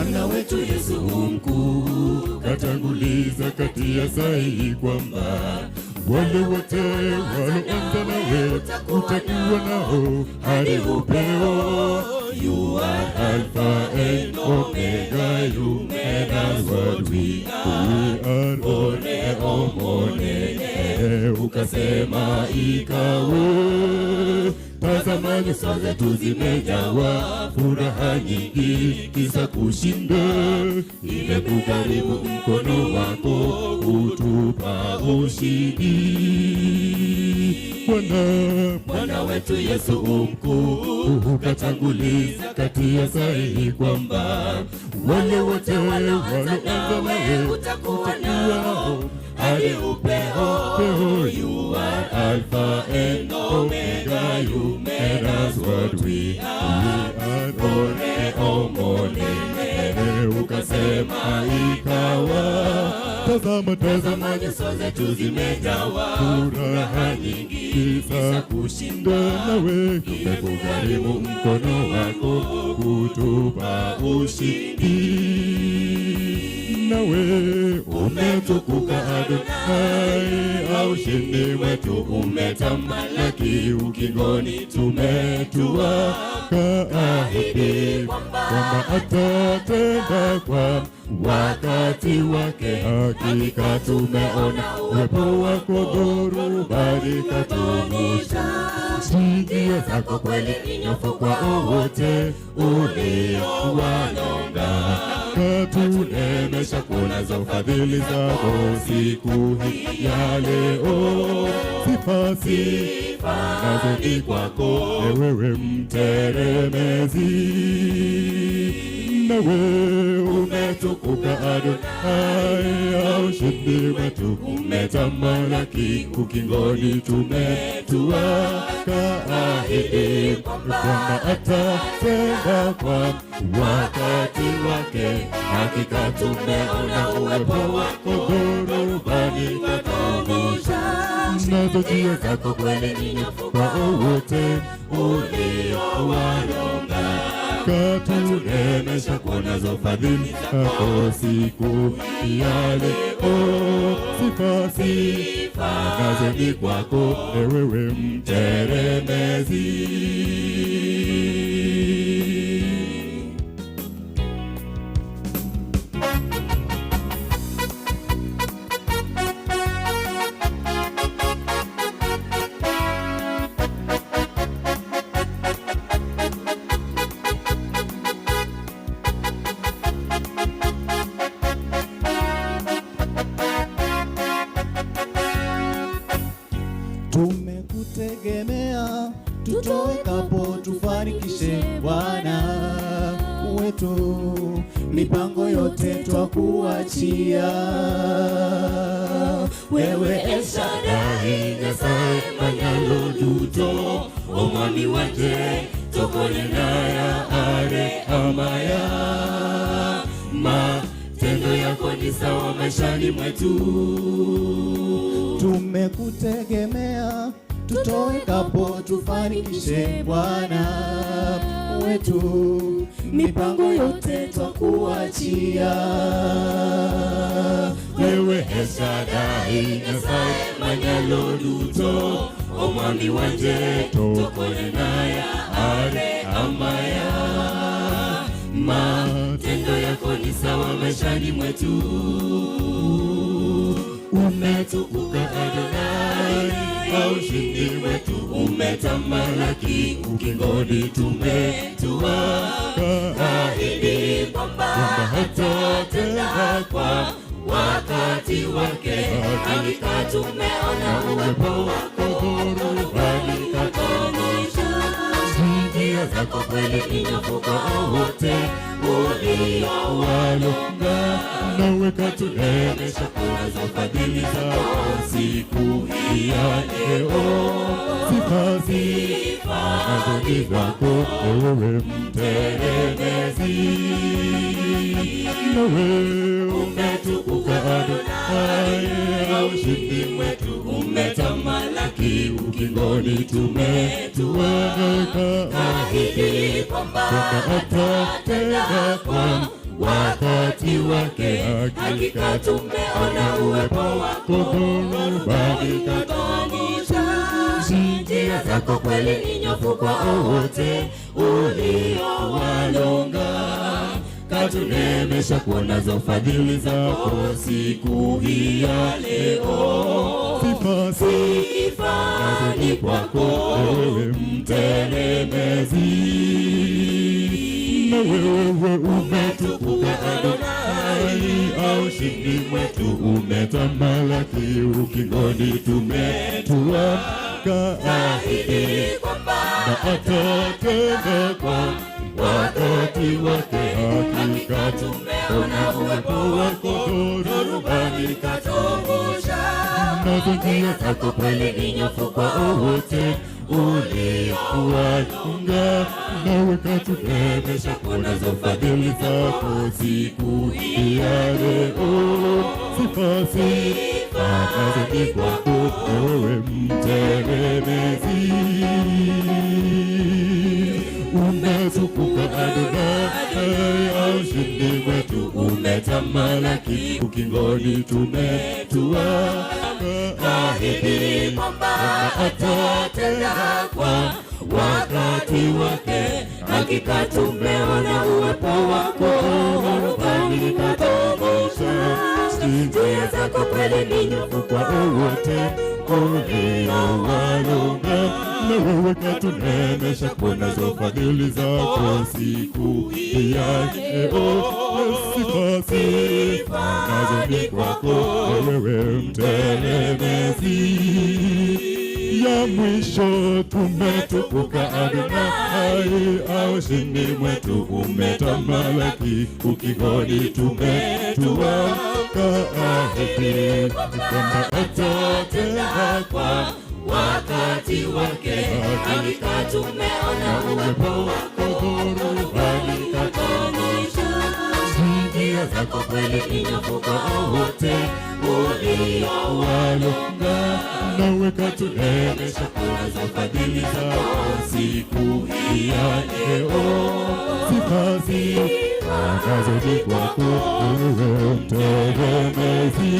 Bwana wetu Yesu mkuu katanguliza kati ya sahihi kwamba wale wote waloanza nawe utakuwa nao hadi upeo. You are Alpha and Omega, you made us what we are. One omone, ukasema ikawe. Tazama nyuso zetu zimejawa furaha nyingi, kisa kushinda. Imekukaribu mkono wako utupa ushindi. Bwana wetu Yesu mkuu katanguliza kati ya sahihi kwamba wale wote waloanza nawe utakuwa nao hadi upeo. You are Alpha and Omega, you made us what we are. One omone, ukasema ikawa. Tazama nyuso zetu zimejawa furaha nyingi, kisa kushinda nawe. Umekukaribu mkono wako kutupa ushindi. Nawe umetukuka Adonai, ushindi wetu umetamalaki. Ukingoni tumetua, kaahidi kwamba atatenda kwa wakati wake. Hakika tumeona uwepo wako, dhoruba ikatumusha. Njia zako kweli ni nyofu kwa wote uliowanyonga. Katunemesha kunazo fadhili zako siku hii ya leo. Sifa nazo ni kwako, ewewe mteremezi. Nawe umetukuka Adonai, ushindi wetu umetamalaki. Ukingoni tumetua, kaahidi kwamba atatenda kwa wakati wake. Hakika tumeona uwepo wako, dhoruba ikatumusha. Nazo njia zako kweli ni nyofu kwa wote uliowanyonga. Katunemesha kunazo fadhili zako siku ya leo. Sifa nazo ni kwako, ewewe mteremezi. Tumekutegemea, tutowekapo tufanikishe Bwana wetu. Mipango yote twakuachia wewe, El Shaddai, Nyasaye manyalo duto. Omwami wanje tokone naya are amaya. Matendo yako ni sawa maishani mwetu. Tumekutegemea, tutowekapo tufanikishe Bwana wetu. Mipango yote twakuachia wewe, El Shaddai, Nyasaye manyalo duto. Omwami wanje tokone naya are amaya. Matendo yako ni sawa maishani mwetu. Umetukuka Adonai, ushindi wetu umetamalaki. Ukingoni tumetua, kaahidi kwamba hatatenda kwa wakati wake. Hakika tumeona uwepo wako, dhoruba ikatumusha. Njia zako kweli ni nyofu kwa wote uliowanyonga. Nawe katunemesha kunazo fadhili zako siku hii ya leo. Sifa nazo ni kwako, ewewe mteremezi. Nawe umetukuka Adonai, ushindi wetu umetamalaki. tamalaki, ukingoni tumetuweka, ahidi kwamba atatenda kwa wakati wake. Hakika tumeona uwepo wako, dhoruba ikatuonyesha njia zako kweli ni nyofu kwa wote uliowalonga. Katunemesha kuonazo fadhili zako siku hii ya leo. Sifa ni kwako ewe mtelemezi, na wewe umetukuka Adonai, au ushindi mwetu umetamalaki, ukingoni tumetuweka, ahidi kwamba atatenda kwa wakati wake. hakika tumeona uwepo wako, dhoruba ikatuvusha. Nazo njia Zako kweli ni nyofu kwa wote uliowalonga. nawe katunemesha kuonazo fadhili zako siku hii ya leo. Sifa nazo ni kwako ewe mtelemezi, umetukuka Adonai, au ushindi wetu umetamalaki, ukingoni tumetuweka, Ahidi kwamba atatenda kwa wakati wake. Hakika tumeona uwepo wako, dhoruba ikatuvusha. Njia zako kweli ni nyofu kwa wote uliowalonga. Na wewe katunemesha kuonazo fadhili zako siku hii ya leo. Sifa nazo ni kwako wewe mtelemezi, ya mwisho tumetukuka Adonai, au ushindi mwetu umetamalaki, ukingoni tumetuweka, ahidi kwamba atatenda kwa wakati wake. Hakika tumeona uwepo wako, dhoruba ikatuonyesha njia zako kweli ni nyofu kwa wote uliowalonga. nawe katunemesha kuonazo fadhili zako siku hii ya leo. Sifa nazo ni kwako wewe mtelemezi,